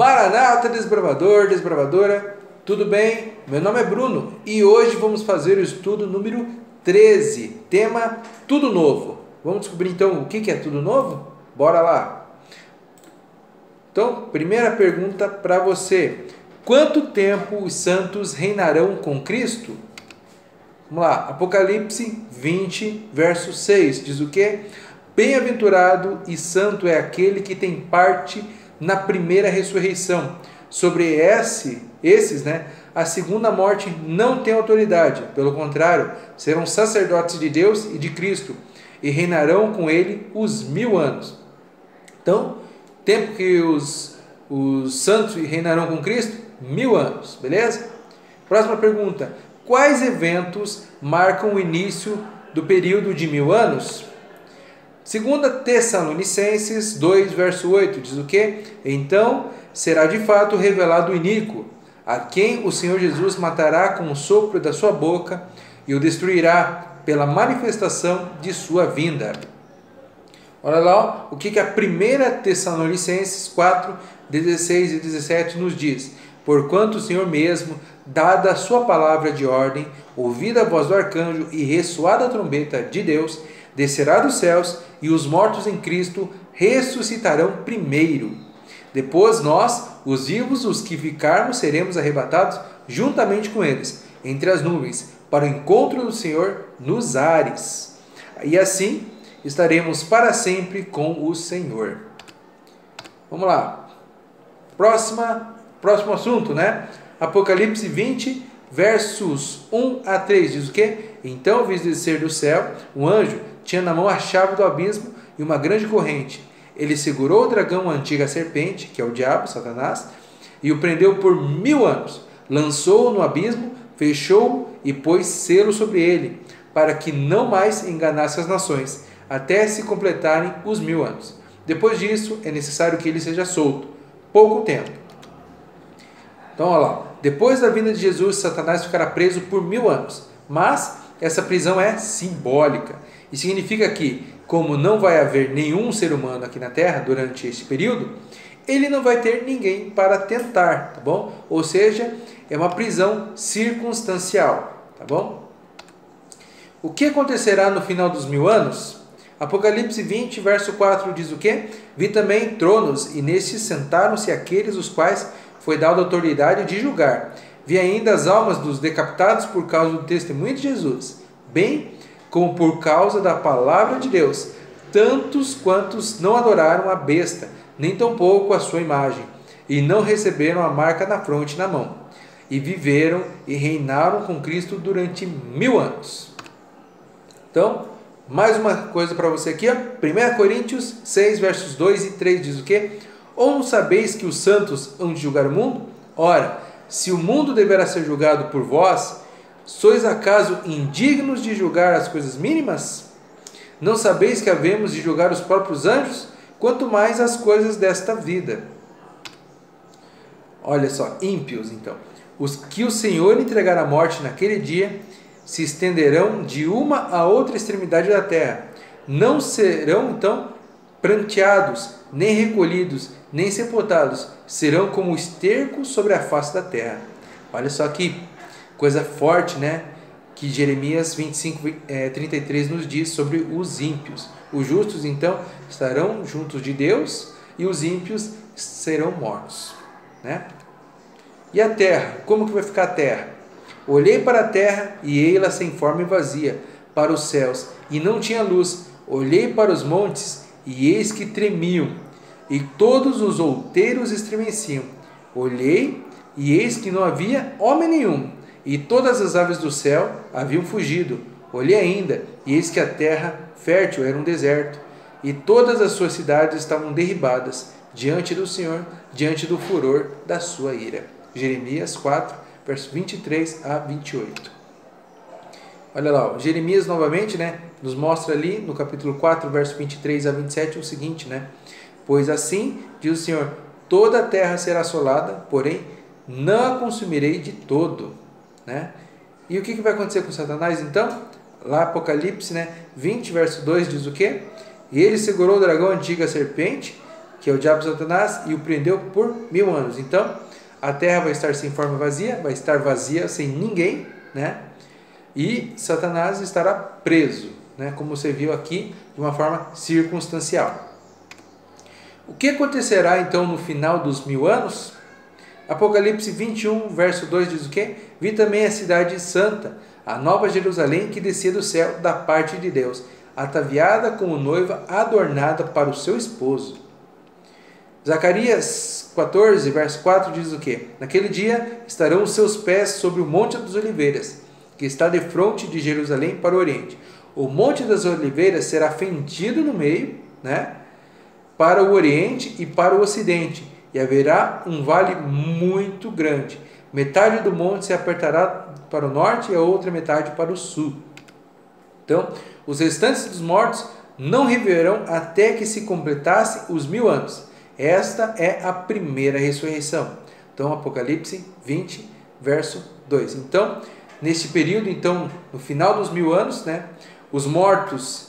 Maranata, desbravador, desbravadora, tudo bem? Meu nome é Bruno e hoje vamos fazer o estudo número 13, tema Tudo Novo. Vamos descobrir então o que é Tudo Novo? Bora lá! Então, primeira pergunta para você: quanto tempo os santos reinarão com Cristo? Vamos lá, Apocalipse 20, verso 6, diz o quê? Bem-aventurado e santo é aquele que tem parte na primeira ressurreição. Sobre esses, a segunda morte não tem autoridade. Pelo contrário, serão sacerdotes de Deus e de Cristo e reinarão com ele os 1000 anos. Então, tempo que os santos reinarão com Cristo? 1000 anos, beleza? Próxima pergunta: quais eventos marcam o início do período de 1000 anos? 2 Tessalonicenses 2, verso 8, diz o quê? Então será de fato revelado o iníquo, a quem o Senhor Jesus matará com o sopro da sua boca e o destruirá pela manifestação de sua vinda. Olha lá o que a 1 Tessalonicenses 4, 16 e 17 nos diz. Porquanto o Senhor mesmo, dada a sua palavra de ordem, ouvida a voz do arcanjo e ressoada a trombeta de Deus, descerá dos céus e os mortos em Cristo ressuscitarão primeiro. Depois nós, os vivos, os que ficarmos, seremos arrebatados juntamente com eles, entre as nuvens, para o encontro do Senhor nos ares. E assim estaremos para sempre com o Senhor. Vamos lá. Próximo assunto, Apocalipse 20, versos 1 a 3, diz o quê? Então vi descer do céu um anjo, tinha na mão a chave do abismo e uma grande corrente. Ele segurou o dragão, a antiga serpente, que é o diabo, Satanás, e o prendeu por 1000 anos. Lançou-o no abismo, fechou-o e pôs selo sobre ele, para que não mais enganasse as nações, até se completarem os 1000 anos. Depois disso, é necessário que ele seja solto. Pouco tempo. Então, olha lá. Depois da vinda de Jesus, Satanás ficará preso por 1000 anos. Mas essa prisão é simbólica. E significa que, como não vai haver nenhum ser humano aqui na Terra durante este período, ele não vai ter ninguém para tentar, tá bom? Ou seja, é uma prisão circunstancial, tá bom? O que acontecerá no final dos 1000 anos? Apocalipse 20, verso 4 diz o quê? Vi também tronos, e nestes sentaram-se aqueles os quais foi dada autoridade de julgar. Vi ainda as almas dos decapitados por causa do testemunho de Jesus, bem como por causa da palavra de Deus, tantos quantos não adoraram a besta, nem tampouco a sua imagem, e não receberam a marca na fronte e na mão, e viveram e reinaram com Cristo durante 1000 anos. Então, mais uma coisa para você aqui, 1 Coríntios 6, versos 2 e 3 diz o quê? Ou não sabeis que os santos hão de julgar o mundo? Ora, se o mundo deverá ser julgado por vós, sois acaso indignos de julgar as coisas mínimas? Não sabeis que havemos de julgar os próprios anjos? Quanto mais as coisas desta vida. Olha só, ímpios então. Os que o Senhor entregar à morte naquele dia, se estenderão de uma a outra extremidade da terra. Não serão então pranteados, nem recolhidos, nem sepultados. Serão como esterco sobre a face da terra. Olha só aqui. Coisa forte, que Jeremias 25, 33 nos diz sobre os ímpios. Os justos, então, estarão juntos de Deus e os ímpios serão mortos. E a terra? Como que vai ficar a terra? Olhei para a terra e ei-la sem forma e vazia, para os céus, e não tinha luz. Olhei para os montes e eis que tremiam, e todos os outeiros estremeciam. Olhei e eis que não havia homem nenhum. E todas as aves do céu haviam fugido. Olhei ainda, e eis que a terra fértil era um deserto, e todas as suas cidades estavam derribadas diante do Senhor, diante do furor da sua ira. Jeremias 4, verso 23 a 28. Olha lá, Jeremias novamente, nos mostra ali no capítulo 4, verso 23 a 27 o seguinte, Pois assim, diz o Senhor, toda a terra será assolada, porém não a consumirei de todo. E o que vai acontecer com Satanás então? Lá Apocalipse 20, verso 2 diz o quê? E ele segurou o dragão, a antiga serpente, que é o diabo Satanás, e o prendeu por 1000 anos. Então, a terra vai estar sem forma vazia, vai estar vazia, sem ninguém, né? E Satanás estará preso, né? Como você viu aqui, de uma forma circunstancial. O que acontecerá então no final dos 1000 anos? Apocalipse 21, verso 2 diz o quê? Vi também a cidade santa, a nova Jerusalém, que descia do céu da parte de Deus, ataviada como noiva adornada para o seu esposo. Zacarias 14, verso 4 diz o quê? Naquele dia estarão os seus pés sobre o Monte das Oliveiras, que está de frente de Jerusalém para o oriente. O Monte das Oliveiras será fendido no meio, né, para o oriente e para o ocidente, e haverá um vale muito grande. Metade do monte se apertará para o norte e a outra metade para o sul. Então, os restantes dos mortos não reviverão até que se completassem os 1000 anos. Esta é a primeira ressurreição. Então, Apocalipse 20, verso 2. Então, neste período, então, no final dos 1000 anos, né, os mortos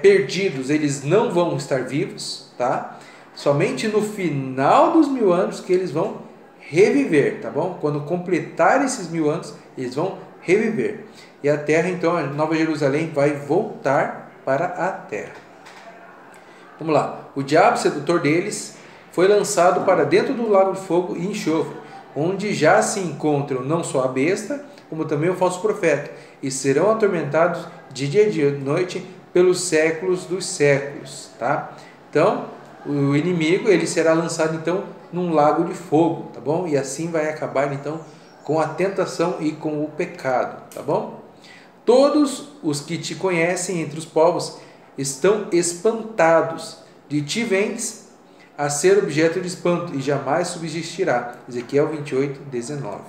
perdidos, eles não vão estar vivos, tá? Somente no final dos 1000 anos que eles vão reviver, tá bom? Quando completar esses 1000 anos, eles vão reviver. E a terra, então, a Nova Jerusalém vai voltar para a terra. Vamos lá. O diabo, sedutor deles, foi lançado para dentro do lago de fogo e enxofre, onde já se encontram não só a besta, como também o falso profeta, e serão atormentados de dia e de noite pelos séculos dos séculos, tá? Então, o inimigo, ele será lançado então num lago de fogo, tá bom? E assim vai acabar então com a tentação e com o pecado, tá bom? Todos os que te conhecem entre os povos estão espantados. De ti vens a ser objeto de espanto e jamais subsistirá. Ezequiel 28, 19.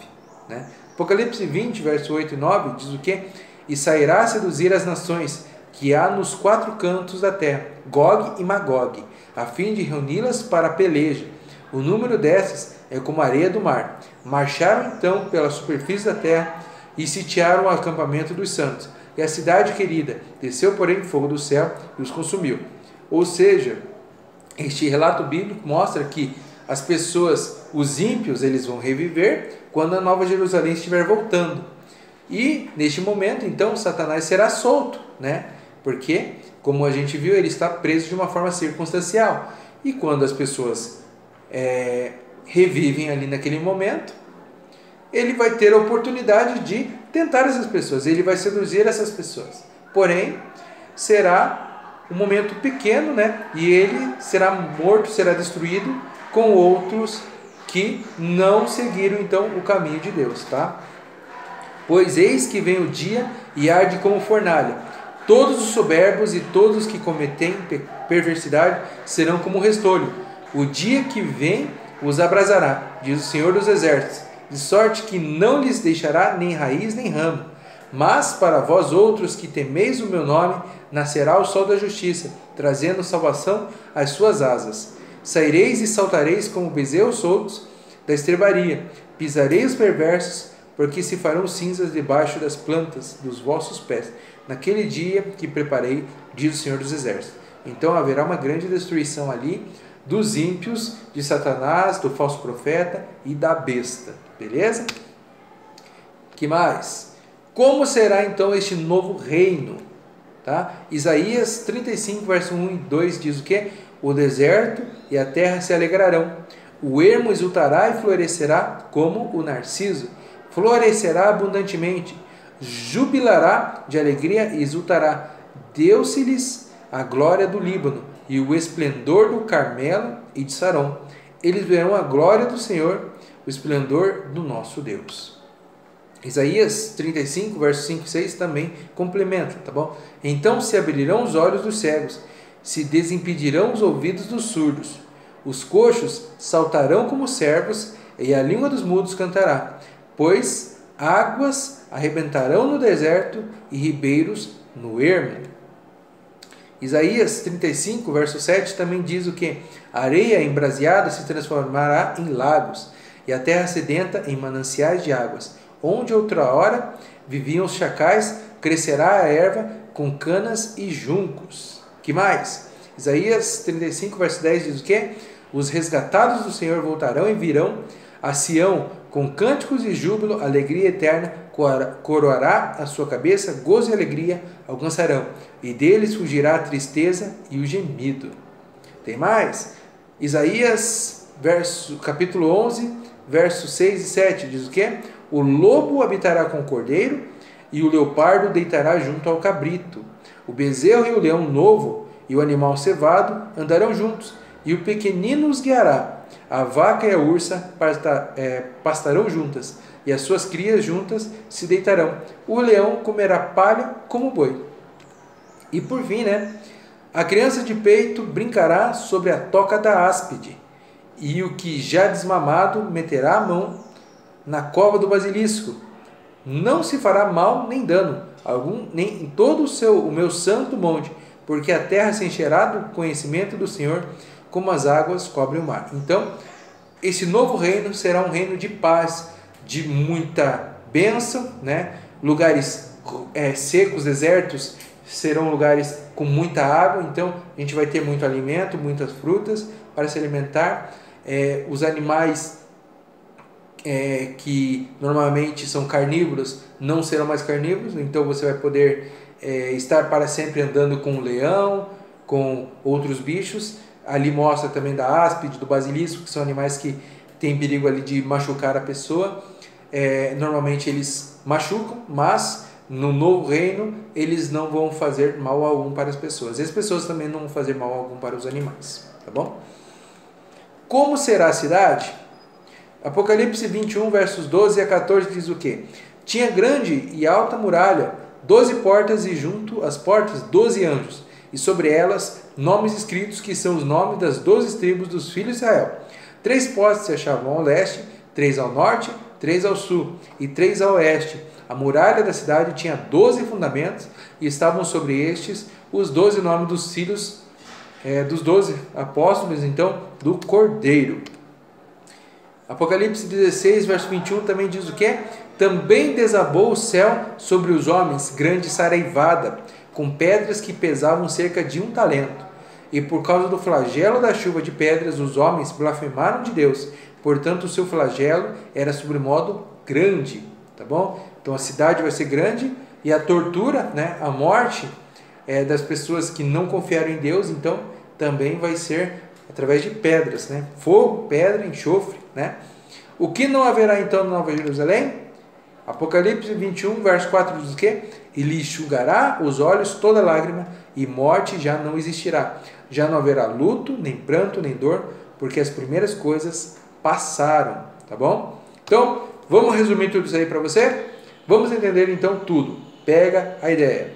Né? Apocalipse 20, verso 8 e 9 diz o quê? E sairá a seduzir as nações que há nos 4 cantos da terra, Gog e Magog, a fim de reuni-las para a peleja. O número dessas é como a areia do mar. Marcharam então pela superfície da terra e sitiaram o acampamento dos santos. E a cidade querida desceu, porém, fogo do céu e os consumiu. Ou seja, este relato bíblico mostra que as pessoas, os ímpios, eles vão reviver quando a Nova Jerusalém estiver voltando. E, neste momento, então, Satanás será solto, né? Porque, como a gente viu, ele está preso de uma forma circunstancial. E quando as pessoas revivem ali naquele momento, ele vai ter a oportunidade de tentar essas pessoas, ele vai seduzir essas pessoas. Porém, será um momento pequeno, né? E ele será morto, será destruído com outros que não seguiram então o caminho de Deus, tá? Pois eis que vem o dia e arde como fornalha. Todos os soberbos e todos os que cometem perversidade serão como restolho. O dia que vem os abrasará, diz o Senhor dos Exércitos, de sorte que não lhes deixará nem raiz nem ramo. Mas para vós outros que temeis o meu nome, nascerá o sol da justiça, trazendo salvação às suas asas. Saireis e saltareis como bezerros soltos da estrebaria, pisarei os perversos, porque se farão cinzas debaixo das plantas dos vossos pés, naquele dia que preparei, diz o Senhor dos Exércitos. Então haverá uma grande destruição ali dos ímpios, de Satanás, do falso profeta e da besta. Beleza? Que mais? Como será então este novo reino? Tá? Isaías 35, verso 1 e 2 diz o quê? O deserto e a terra se alegrarão. O ermo exultará e florescerá como o narciso. Florescerá abundantemente. Jubilará de alegria e exultará. Deu-se-lhes a glória do Líbano e o esplendor do Carmelo e de Saron. Eles verão a glória do Senhor, o esplendor do nosso Deus. Isaías 35, versos 5 e 6 também complementa, tá bom? Então se abrirão os olhos dos cegos, se desimpedirão os ouvidos dos surdos. Os coxos saltarão como servos, e a língua dos mudos cantará. Pois águas arrebentarão no deserto e ribeiros no ermo. Isaías 35, verso 7 também diz o que? A areia embraseada se transformará em lagos, e a terra sedenta em mananciais de águas. Onde outrora viviam os chacais, crescerá a erva com canas e juncos. Que mais? Isaías 35, verso 10 diz o quê? Os resgatados do Senhor voltarão e virão a Sião com cânticos de júbilo, alegria eterna, coroará a sua cabeça, gozo e alegria alcançarão, e deles fugirá a tristeza e o gemido. Tem mais? Isaías, capítulo 11, versos 6 e 7, diz o quê? O lobo habitará com o cordeiro, e o leopardo deitará junto ao cabrito. O bezerro e o leão novo, e o animal cevado andarão juntos, e o pequenino os guiará. A vaca e a ursa pastarão juntas, e as suas crias juntas se deitarão. O leão comerá palha como boi. E por fim, a criança de peito brincará sobre a toca da áspide, e o que já desmamado meterá a mão na cova do basilisco. Não se fará mal nem dano algum, nem em todo o meu santo monte, porque a terra se encherá do conhecimento do Senhor, como as águas cobrem o mar. Então, esse novo reino será um reino de paz, de muita bênção, Lugares secos, desertos, serão lugares com muita água, então a gente vai ter muito alimento, muitas frutas para se alimentar. Os animais que normalmente são carnívoros não serão mais carnívoros, então você vai poder estar para sempre andando com o leão, com outros bichos. Ali mostra também da áspide, do basilisco, que são animais que têm perigo ali de machucar a pessoa. Normalmente eles machucam, mas no novo reino eles não vão fazer mal algum para as pessoas. As pessoas também não vão fazer mal algum para os animais, tá bom? Como será a cidade? Apocalipse 21, versos 12 a 14 diz o quê? Tinha grande e alta muralha, 12 portas e junto às portas 12 anjos, e sobre elas nomes escritos que são os nomes das 12 tribos dos filhos de Israel. 3 postes se achavam ao leste, 3 ao norte, 3 ao sul e 3 ao oeste. A muralha da cidade tinha 12 fundamentos e estavam sobre estes os 12 nomes dos filhos dos 12 apóstolos, então, do Cordeiro. Apocalipse 16, verso 21 também diz o quê? Também desabou o céu sobre os homens, grande saraivada, com pedras que pesavam cerca de 1 talento. E por causa do flagelo da chuva de pedras, os homens blasfemaram de Deus. Portanto, o seu flagelo era sobremodo grande. Tá bom? Então a cidade vai ser grande e a tortura, a morte das pessoas que não confiaram em Deus, então também vai ser através de pedras, fogo, pedra, enxofre, O que não haverá então na Nova Jerusalém? Apocalipse 21, verso 4 diz o quê? E lhe enxugará os olhos toda lágrima, e morte já não existirá. Já não haverá luto, nem pranto, nem dor, porque as primeiras coisas passaram, tá bom? Então, vamos resumir tudo isso aí para você? Vamos entender então tudo. Pega a ideia.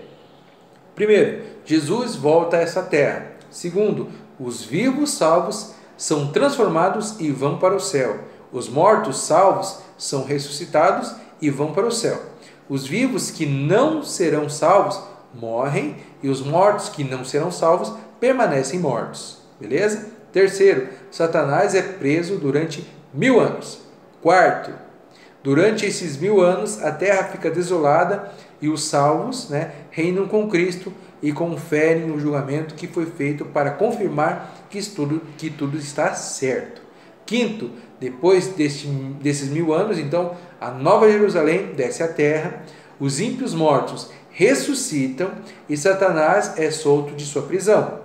Primeiro, Jesus volta a essa terra. Segundo, os vivos salvos são transformados e vão para o céu. Os mortos salvos são ressuscitados e vão para o céu. Os vivos que não serão salvos morrem e os mortos que não serão salvos permanecem mortos. Beleza? Terceiro, Satanás é preso durante 1000 anos. Quarto, durante esses 1000 anos a terra fica desolada e os salvos reinam com Cristo e conferem o julgamento que foi feito para confirmar que tudo está certo. Quinto, depois desses 1000 anos, então, a Nova Jerusalém desce à terra, os ímpios mortos ressuscitam e Satanás é solto de sua prisão.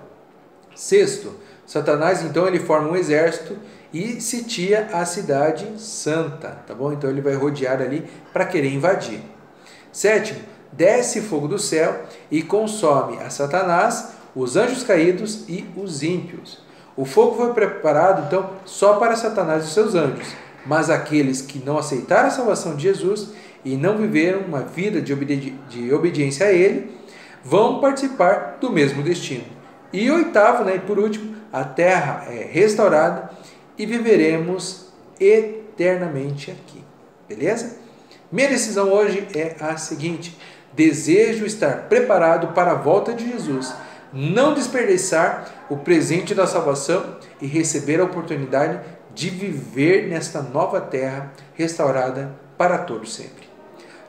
Sexto, Satanás, então, ele forma um exército e sitia a cidade santa, tá bom? Então, ele vai rodear ali para querer invadir. Sétimo, desce fogo do céu e consome a Satanás, os anjos caídos e os ímpios. O fogo foi preparado, então, só para Satanás e seus anjos, mas aqueles que não aceitaram a salvação de Jesus e não viveram uma vida de obediência a Ele, vão participar do mesmo destino. E oitavo, e por último, a terra é restaurada e viveremos eternamente aqui. Beleza? Minha decisão hoje é a seguinte: desejo estar preparado para a volta de Jesus, não desperdiçar o presente da salvação e receber a oportunidade de viver nesta nova terra restaurada para todo sempre.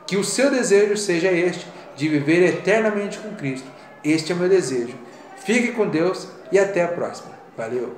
Que o seu desejo seja este, de viver eternamente com Cristo. Este é o meu desejo. Fique com Deus e até a próxima. Valeu!